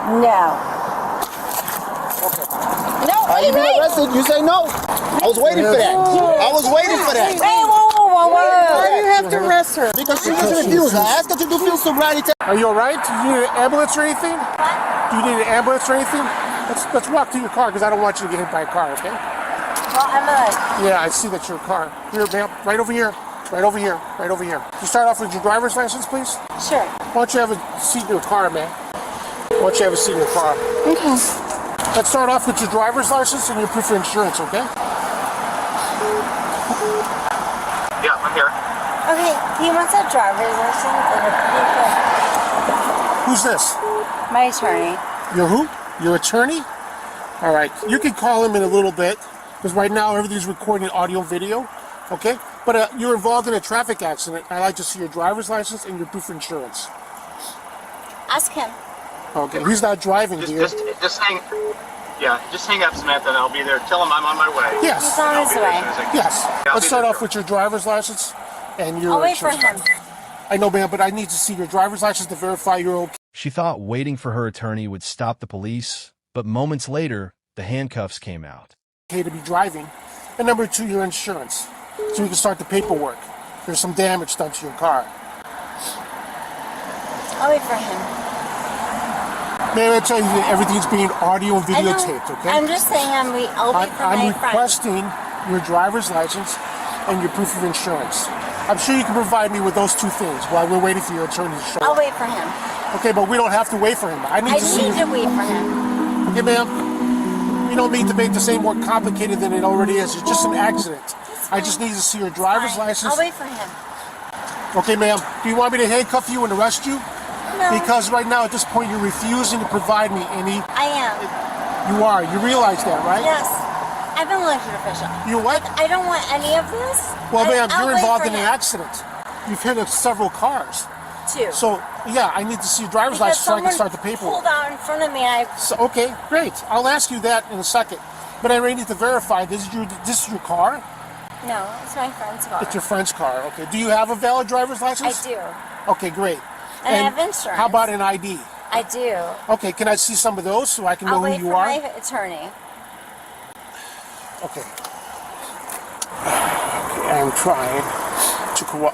No. Okay. No, You've been arrested. You say no. I was waiting for that. I was waiting for that. Hey, whoa. Why do you have to arrest her? Because she doesn't refuse. I asked her to do field sobriety test. Are you all right? Do you need an ambulance or anything? What? Do you need an ambulance or anything? Let's walk to your car because I don't want you to get hit by a car, okay? Well, ambulance. Yeah, I see that's your car. Here, ma'am. Right over here. Right over here. Right over here. Can you start off with your driver's license, please? Sure. Why don't you have a seat in your car, man? Why don't you have a seat in your car? Okay. Let's start off with your driver's license and your proof of insurance, okay? Yeah, I'm here. Okay, he wants a driver's license and a proof Who's this? of my attorney. Your who? Your attorney? All right. You can call him in a little bit because right now everything's recording audio and video, okay? But you're involved in a traffic accident. I'd like to see your driver's license and your proof of insurance. Ask him. Okay. He's not driving, dear. Just hang up, Samantha, and I'll be there. Tell him I'm on my way. Yes. He's on his way. Yes. I'll Let's be start there off shortly. with your driver's license and your I'll wait for insurance. him. I know, ma'am, but I need to see your driver's license to verify you're okay. She thought waiting for her attorney would stop the police, but moments later, the handcuffs came out. To be driving, and number two, your insurance, so you can start the paperwork. There's some damage done to your car. I'll wait for him. May I tell you that everything's being audio and I know. videotaped, okay? I'm just saying I'll wait for I'm my friend. requesting your driver's license and your proof of insurance. I'm sure you can provide me with those two things while we're waiting for your attorney to show I'll up. wait for him. Okay, but we don't have to wait for him. I need I to see need to wait for him. Okay, ma'am. You don't need to make this any more complicated than it already is. It's just an accident. I just need to see your driver's Fine. license. I'll wait for him. Okay, ma'am. Do you want me to handcuff you and arrest you? No. Because right now, at this point, you're refusing to provide me any. I am. You are. You realize that, right? Yes. I'm an elected official. You what? I don't want any of this. Well, ma'am, I'll you're wait involved for in an him. accident. You've hit several cars. Two. So, yeah, I need to see your driver's Because license so I can someone start the paperwork. pulled out in front of me. So, okay, great. I'll ask you that in a second. But I really need to verify, this is your car? No, it's my friend's car. It's your friend's car, okay. Do you have a valid driver's I license? do. Okay, great. And I have insurance. How about an ID? I do. Okay, can I see some of those so I can know I'll who wait you for are? my attorney. Okay. I'm trying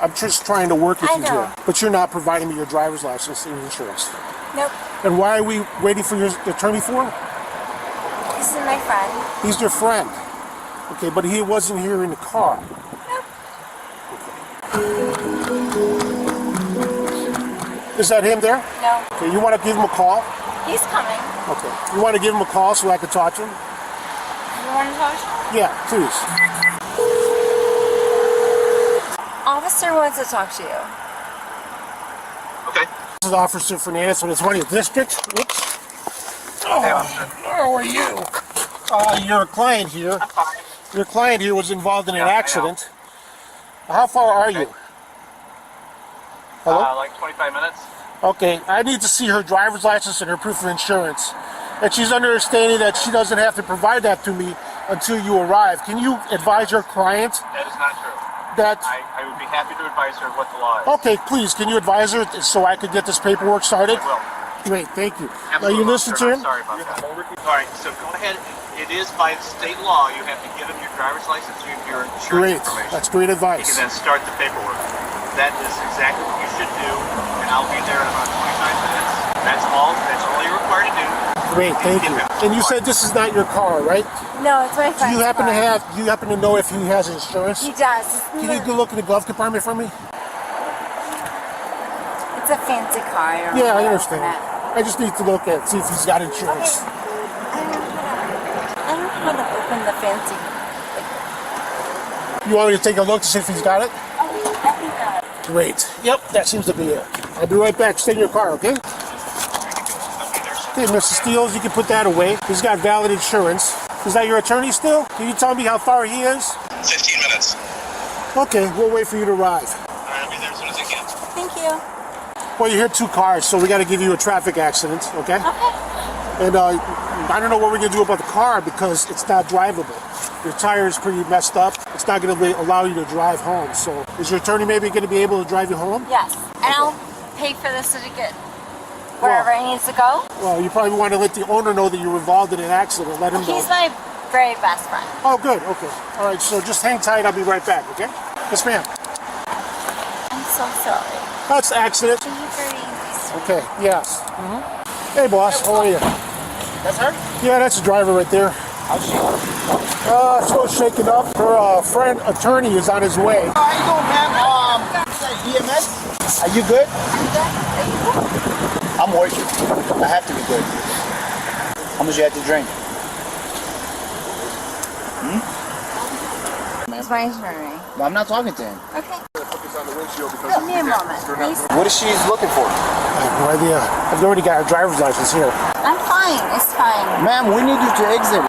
I'm just trying to work with I you know. here. But you're not providing me your driver's license and your insurance. Nope. And why are we waiting for your attorney for? This is my friend. He's your friend. Okay, but he wasn't here in the car. Is that him there? No. Okay, you want to give him a call? He's coming. Okay. You want to give him a call so I can talk to him? You want to talk to him? Yeah, please. Officer wants to talk to you. Okay. This is Officer Fernandez from the 20th District. Oops. Hey, officer. How are you? Your client here. Your client here was involved in an accident. How far are you? Hello? Like 25 minutes. Okay, I need to see her driver's license and her proof of insurance. And she's understanding that she doesn't have to provide that to me until you arrive. Can you advise your client That is not true. that... I would be happy to advise her what the law is. Okay, please, can you advise her so I could get this paperwork started? I will. Great, thank you. Absolutely, Now you listen officer, to I'm him? sorry about that. All right, so go ahead. It is by state law. You have to give him your driver's license and your insurance Great, information. that's great You advice. can then start the paperwork. That is exactly what you should do, and I'll be there in about 25 minutes. That's all you're required to do. Great, thank you. And you said this is not your car, right? No, it's my Do friend's you happen car. you happen to know if he has insurance? He does. Can you go look in the glove compartment for me? It's a fancy car. I don't Yeah, know I how to understand. open it. I just need to look at see if he's got insurance. I don't know how to open the fancy. You want me to take a look to see if he's got it? Oh, I think that. Great. Yep, that seems to be it. I'll be right back. Stay in your car, okay? Okay, Mr. Steele, you can put that away. He's got valid insurance. Is that your attorney still? Can you tell me how far he is? 15 minutes. Okay, we'll wait for you to arrive. All right, I'll be there as soon as I can. Thank you. Well, you hit two cars, so we got to give you a traffic accident, okay? Okay. And I don't know what we're going to do about the car because it's not drivable. Your tire is pretty messed up. It's not going to allow you to drive home. So is your attorney maybe going to be able to drive you home? Yes. And I'll pay for this ticket. wherever it needs to go. Well, you probably want to let the owner know that you were involved in an accident. Let him know. He's my very best friend. Oh, good. Okay. All right. So just hang tight. I'll be right back. Okay. Yes, ma'am. I'm so sorry. That's the accident. Thank you for being nice. Okay. Yes. Hey, boss. How are you? That's her? Yeah, that's the driver right there. How's she? So shaken up. Her friend attorney is on his way. How you doing, ma'am? DMS? Are you good? I'm good. Are you good? I'm working. I have to be good. How much you have to drink? It's my attorney. Well, I'm not talking to him. Okay. Give me a moment, please. What is she looking for? I have no idea. I've already got a driver's license here. I'm fine. It's fine. Ma'am, we need you to exit.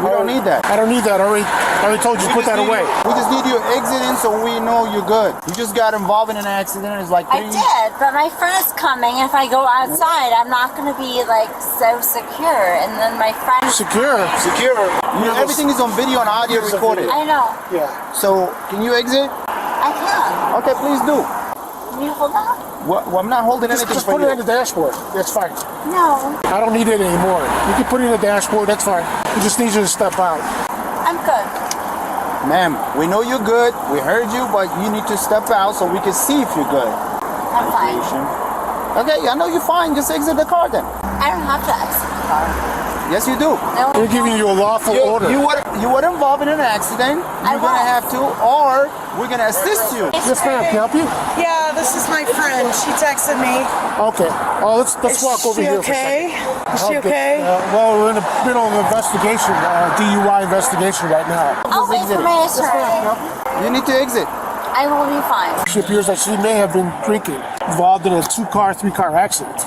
We don't need that. I don't need that. I already told you to put that away. We just need you exiting so we know you're good. You just got involved in an accident. It's like I did, but my friend's coming. If I go outside, I'm not going to be like so secure. And then my friend. Secure. Secure. You know, everything is on video and audio recorded. I know. Yeah. So, can you exit? I can. Okay, please do. Can you hold on? Well, I'm not holding anything Just for put you. it on the dashboard. That's fine. No, I don't need it anymore. You can put it in the dashboard. That's fine. We just need you to step out. I'm good. Ma'am, we know you're good. We heard you, but you need to step out so we can see if you're good. I'm fine. Okay, I know you're fine. Just exit the car then. I don't have to exit the car. Yes, you do. No, We're giving you a lawful order. You were involved in an accident. You're gonna was. have to, or we're gonna assist you. Yes, ma'am. Can I help you? Yeah, this is my friend. She texted me. Okay. Oh, let's walk over here for a okay? second. Is she okay? Well, we're in the middle of an investigation, DUI investigation right now. I'll wait for my attorney. You need to exit. I will be fine. She appears that she may have been drinking, involved in a 3-car accident.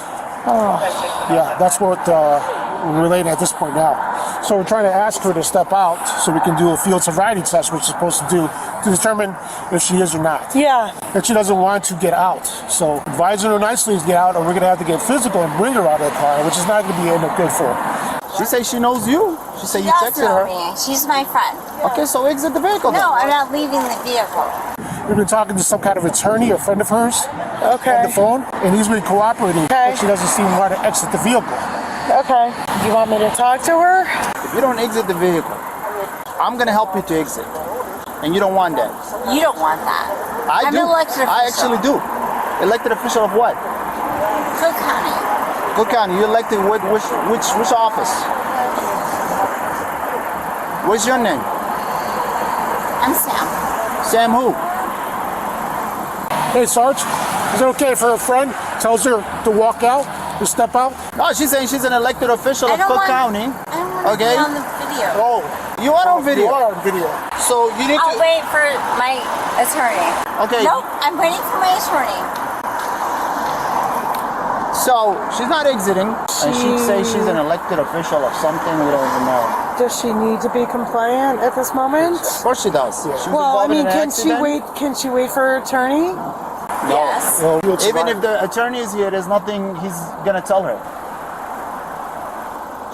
Yeah, that's what we're relating at this point now. So we're trying to ask her to step out so we can do a field sobriety test, which we're supposed to do to determine if she is or not. Yeah. And she doesn't want to get out. So advising her nicely to get out, or we're going to have to get physical and bring her out of the car, which is not going to be good for her. She says she knows you. She said you She does texted know her. me. She's my friend. Okay, so exit the vehicle then. No, I'm not leaving the vehicle. We've been talking to some kind of attorney, a friend of hers, Okay. on the phone, and he's been cooperating. Okay. But she doesn't seem to want to exit the vehicle. Okay. You want me to talk to her? If you don't exit the vehicle, I'm gonna help you to exit. And you don't want that. You don't want that. I I'm do. an elected official. I actually do. Elected official of what? Cook County. Cook County. You elected which office? What's your name? I'm Sam. Sam who? Hey, Sarge, is it okay if her friend tells her to walk out, to step out? No, she's saying she's an elected official I of don't Cook want. County. I don't want to Okay. be on the video. Oh, You are on video. you are on video. So you need I'll to. wait for my attorney. Okay. Nope, I'm waiting for my attorney. So she's not exiting, and she says she's an elected official of something we don't even know. Does she need to be compliant at this moment? Of course she does. She was Well, I involved in mean, an can she accident. wait? Can she wait for her attorney? Yes. Well, it's Even fine. if the attorney is here, there's nothing he's gonna tell her.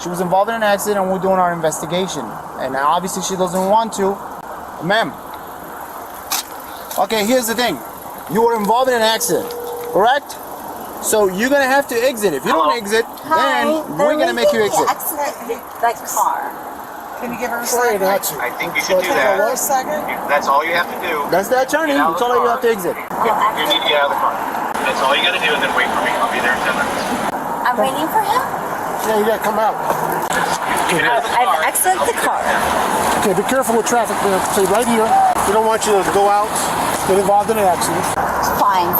She was involved in an accident and we're doing our investigation. And obviously she doesn't want to. Ma'am. Okay, here's the thing. You were involved in an accident, correct? So you're gonna have to exit. If you don't exit, then we're gonna make you exit. Exit the car. Can you give her a Sorry, second? that's I think you should do that. For a second? That's all you have to do. That's the attorney. Get out You of told the her you car. have to exit. You need to get out of the car. That's all you got to do, and then wait for me. I'll be there in 10 minutes. I'm waiting for him. yeah, you gotta come out. Get out of the car. I've exited the car. Okay, be careful with traffic. Man. Stay right here. We don't want you to go out, get involved in an accident. It's fine.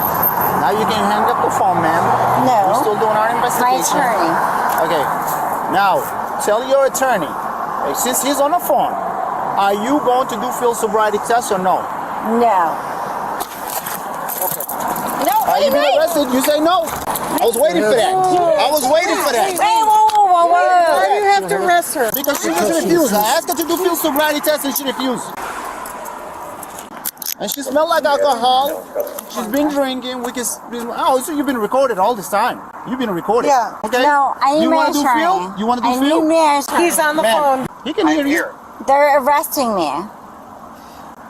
Now you can hang up the phone, ma'am. We're No. still doing our My investigation. attorney. Okay. Now, tell your attorney, since he's on the phone, are you going to do field sobriety test or no? No. No, Are you wait, being wait. arrested? You say no. I was waiting for that. I was waiting for that. Wait, whoa. Why do you have to arrest her? Because she just refused. I asked her to do field sobriety test and she refused. And she smelled like alcohol. She's been drinking. Oh, so you've been recorded all this time. You've been recorded. Yeah. Okay. No, I need You my want to do attorney. field? You want to do I need field? my attorney. He's on the Man, phone. he can hear I'm you. here. They're arresting me.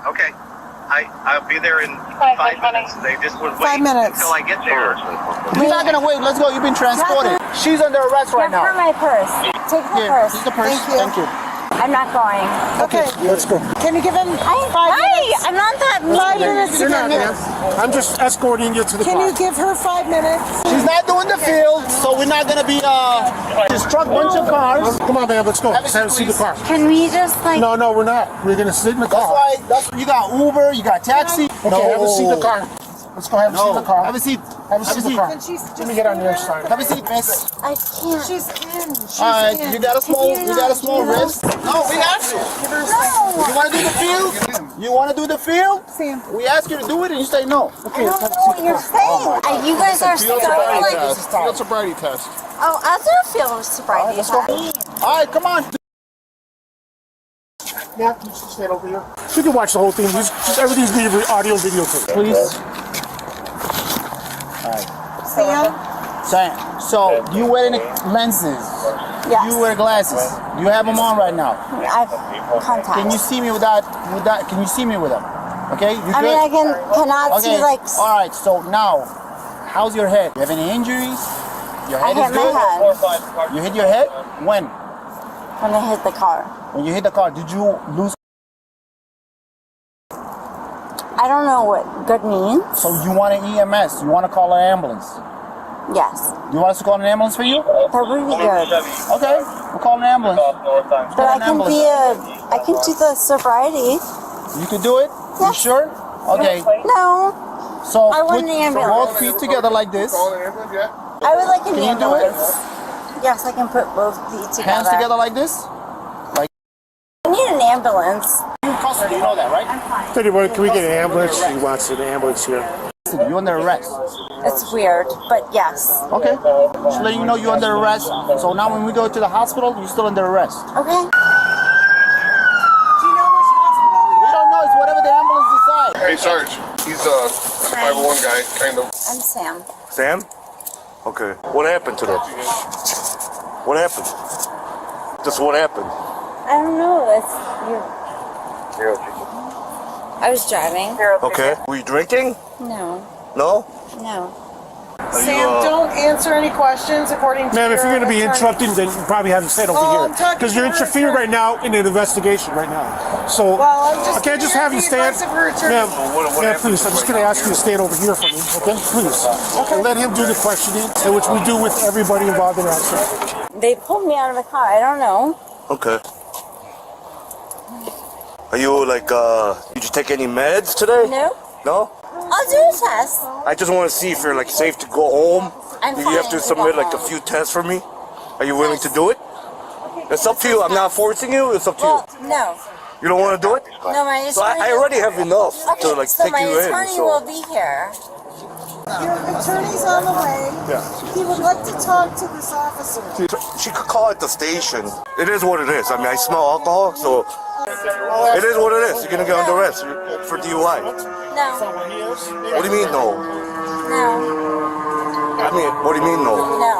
Okay. I'll be there in 5 minutes. They just would wait 5 minutes. until I get there. You're not gonna wait. Let's go. You've been transported. She's under arrest right Give her now. my purse. Take the Here, purse. here's the purse. Thank you. I'm not going. Okay. Let's go. Can you give him 5 minutes? I'm not that 5 minutes. You're not, man. I'm just escorting you to the Can car. you give her 5 minutes? She's not doing the field, so we're not gonna be she struck a bunch of cars. Come on, man. Let's go. Let's have a see the car. Can we just like? No, we're not. We're gonna sit in the That's car. why you got Uber, you got taxi. Okay, have a seat in the car. Let's go have a seat in the car. Have a seat. Have a seat in the car. Can she Let me get on the other side. Have a seat, miss. I can't. She's in. She's Alright, in. you got a small wrist. No, we have to. No. You wanna do the field? You wanna do the field? Sam. We ask you to do it and you say no. I don't know what you're saying. You guys are so like. Field sobriety test. Oh, I do feel sobriety. Alright, come on. Yeah, you should stand over here. You can watch the whole thing. Just everything's being audio, video for Please. Sam. Sam, so you wearing lenses? Yes. You wear glasses. You have them on right now. I've contacts. Can you see me with that? Can you see me with them? Okay, you good? I mean, I cannot see like. All right. So now, how's your head? You have any injuries? Your I head hit is my good. head You hit your head? When? when I hit the car. When you hit the car, did you lose? I don't know what good means. So you want an EMS? You want to call an ambulance? Yes, You want us to call an ambulance for you? that would be good. Okay, we'll call an ambulance. But I can I can do the sobriety. You can do it? You Yes. sure? Okay. No, So I want put an ambulance. both feet together like this. I would like an Can you do it? ambulance. Yes, I can put both feet together. Hands together like this. I need an ambulance. You custody, you know that, right? I'm fine. Tell you what, can we get an ambulance? He wants an ambulance here. You're under arrest. It's weird, but yes. Okay. Just letting you know you're under arrest. So now when we go to the hospital, you're still under arrest. Okay. Do you know which hospital? We don't know. It's whatever the ambulance decides. Hey Sarge, he's a 501 guy, kind of. I'm Sam. Sam? Okay. What happened to them? What happened? Just what happened? I don't know. I was driving. Okay. Were you drinking? No. No? No. Sam, don't answer any questions according to Ma'am, if you're going to be attorney. interrupting, then you probably have to sit over Oh, here. I'm talking Because you're to her interfering attorney. right now in an investigation right now. So, Well, I'm just I can't just have you giving stand. the advice of her attorney. Ma'am, please, I'm just going to ask you to stand over here for me, okay? Please. Okay. Let him do the questioning, and which we do with everybody involved in the accident. They pulled me out of the car. I don't know. Okay. Are you like, did you take any meds today? No. No? I'll do a test. I just want to see if you're like safe to go home. I'm Do fine you have to to submit go like a home. few tests for me? Are you willing to do it? It's up to you. I'm not forcing you. It's up to Well, you. no. You don't want to do it? No, my So attorney. I already have enough Okay, to like so take my you in. attorney So. will be here. Your attorney's on the way. Yeah. He would like to talk to this officer. She could call at the station. It is what it is. I mean, I smell alcohol, so it is what it is. You're gonna get under arrest for DUI. No. What do you mean no? No. I mean, what do you mean no? No.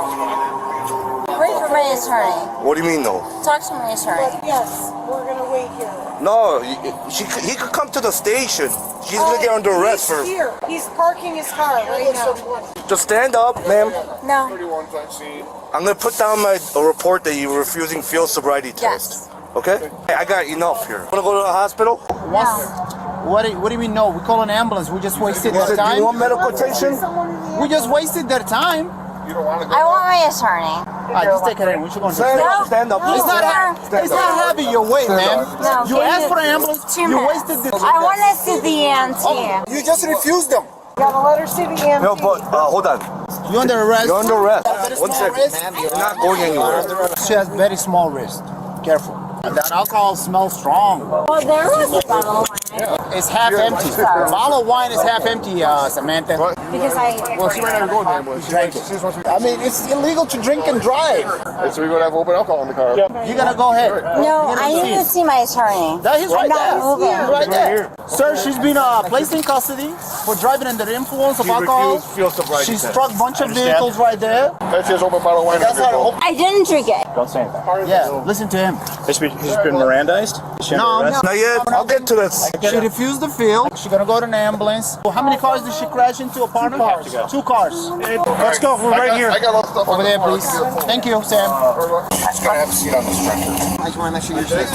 Wait for my attorney. What do you mean no? Talk to my attorney. Yes, we're gonna wait here. No, he could come to the station. She's gonna get under arrest He's for. here. He's parking his car right now. Just stand up, ma'am. No. I'm gonna put down a report that you're refusing field sobriety test. Yes. Okay? I got enough here. Wanna go to the hospital? What do you mean no? We call an ambulance. We just wasted their Do you time. want medical attention? We just wasted their time. You don't want to go. I want my attorney. Alright, just take it in. We should go. Stand No. up. Stand up. No. It's not. Stand It's up. not heavy your weight, man. No, You give asked me for an ambulance. 2 You minutes. wasted the. I want to see the EMT. You just refused them. Gotta let her see the EMT. No, but hold on. You're under arrest. You're under arrest. Very One small second. wrist. You're not going anywhere. She has very small wrist. Careful. That alcohol smells strong. Well, there was a bottle of wine. It's half empty. The bottle of wine is half empty, Samantha. Because I. Well, she might not go there, but Drank it. I mean, it's illegal to drink and drive. so we're gonna have open alcohol in the car. You're gonna go ahead. No, I need to see my attorney. That is right I'm not there. moving. He's right there. Sir, she's been placed in custody for driving under the influence of alcohol. Refused field sobriety She test. struck a bunch of vehicles right there. That says open bottle of wine. That's how. I didn't drink it. Don't say anything. Yeah, listen to him. He's been Mirandized? No, Not yet. I'll get to this. She refused the field. She's gonna go to an ambulance. How many cars did she crash into, a partner? 2 cars. Let's go. We're right here. I got a lot of stuff Over there, please. Thank you, Sam. She's gonna have a seat on the stretcher. I just want to make sure you're safe.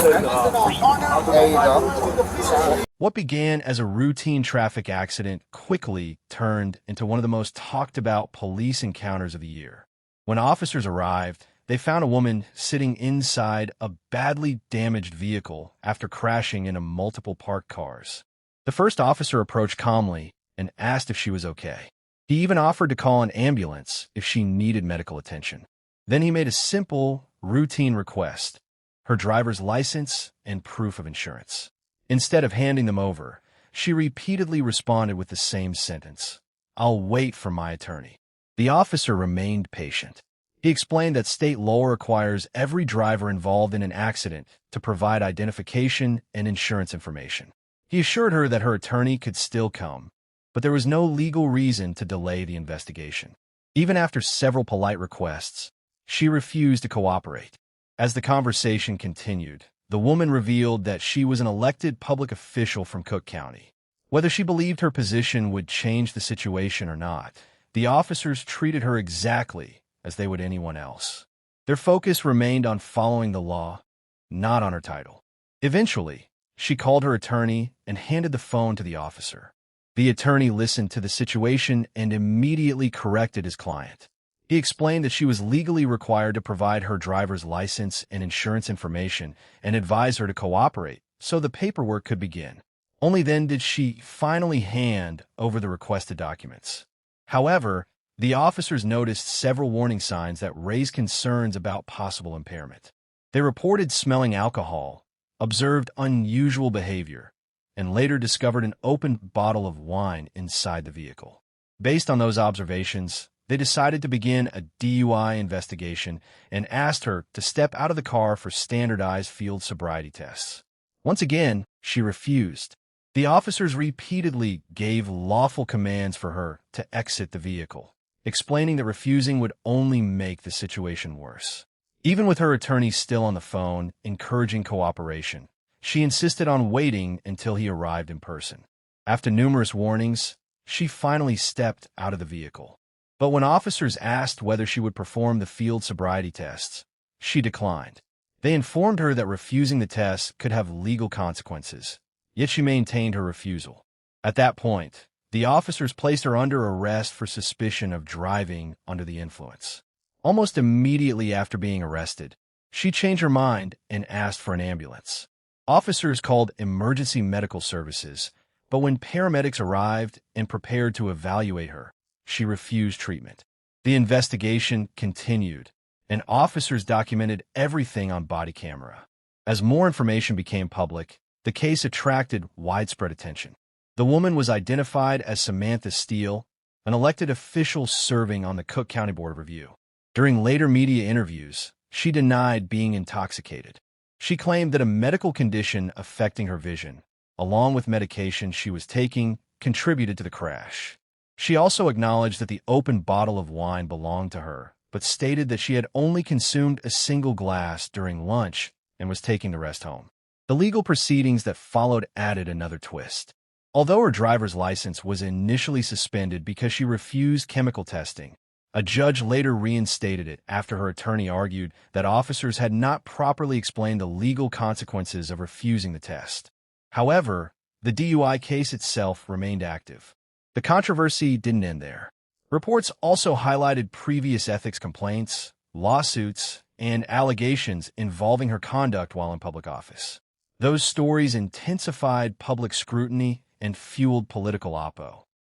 There you go. What began as a routine traffic accident quickly turned into one of the most talked about police encounters of the year. When officers arrived, they found a woman sitting inside a badly damaged vehicle after crashing into multiple parked cars. The first officer approached calmly and asked if she was okay. He even offered to call an ambulance if she needed medical attention. Then he made a simple, routine request: her driver's license and proof of insurance. Instead of handing them over, she repeatedly responded with the same sentence: "I'll wait for my attorney." The officer remained patient. He explained that state law requires every driver involved in an accident to provide identification and insurance information. He assured her that her attorney could still come, but there was no legal reason to delay the investigation. Even after several polite requests, she refused to cooperate. As the conversation continued, the woman revealed that she was an elected public official from Cook County. Whether she believed her position would change the situation or not, the officers treated her exactly as they would anyone else. Their focus remained on following the law, not on her title. Eventually, she called her attorney and handed the phone to the officer. The attorney listened to the situation and immediately corrected his client. He explained that she was legally required to provide her driver's license and insurance information and advised her to cooperate so the paperwork could begin. Only then did she finally hand over the requested documents. However, the officers noticed several warning signs that raised concerns about possible impairment. They reported smelling alcohol, observed unusual behavior, and later discovered an open bottle of wine inside the vehicle. Based on those observations, they decided to begin a DUI investigation and asked her to step out of the car for standardized field sobriety tests. Once again, she refused. The officers repeatedly gave lawful commands for her to exit the vehicle, explaining that refusing would only make the situation worse. Even with her attorney still on the phone, encouraging cooperation, she insisted on waiting until he arrived in person. After numerous warnings, she finally stepped out of the vehicle. But when officers asked whether she would perform the field sobriety tests, she declined. They informed her that refusing the tests could have legal consequences, yet she maintained her refusal. At that point, the officers placed her under arrest for suspicion of driving under the influence. Almost immediately after being arrested, she changed her mind and asked for an ambulance. Officers called emergency medical services, but when paramedics arrived and prepared to evaluate her, she refused treatment. The investigation continued, and officers documented everything on body camera. As more information became public, the case attracted widespread attention. The woman was identified as Samantha Steele, an elected official serving on the Cook County Board of Review. During later media interviews, she denied being intoxicated. She claimed that a medical condition affecting her vision, along with medication she was taking, contributed to the crash. She also acknowledged that the open bottle of wine belonged to her, but stated that she had only consumed a single glass during lunch and was taking the rest home. The legal proceedings that followed added another twist. Although her driver's license was initially suspended because she refused chemical testing, a judge later reinstated it after her attorney argued that officers had not properly explained the legal consequences of refusing the test. However, the DUI case itself remained active. The controversy didn't end there. Reports also highlighted previous ethics complaints, lawsuits, and allegations involving her conduct while in public office. Those stories intensified public scrutiny and fueled political oppo.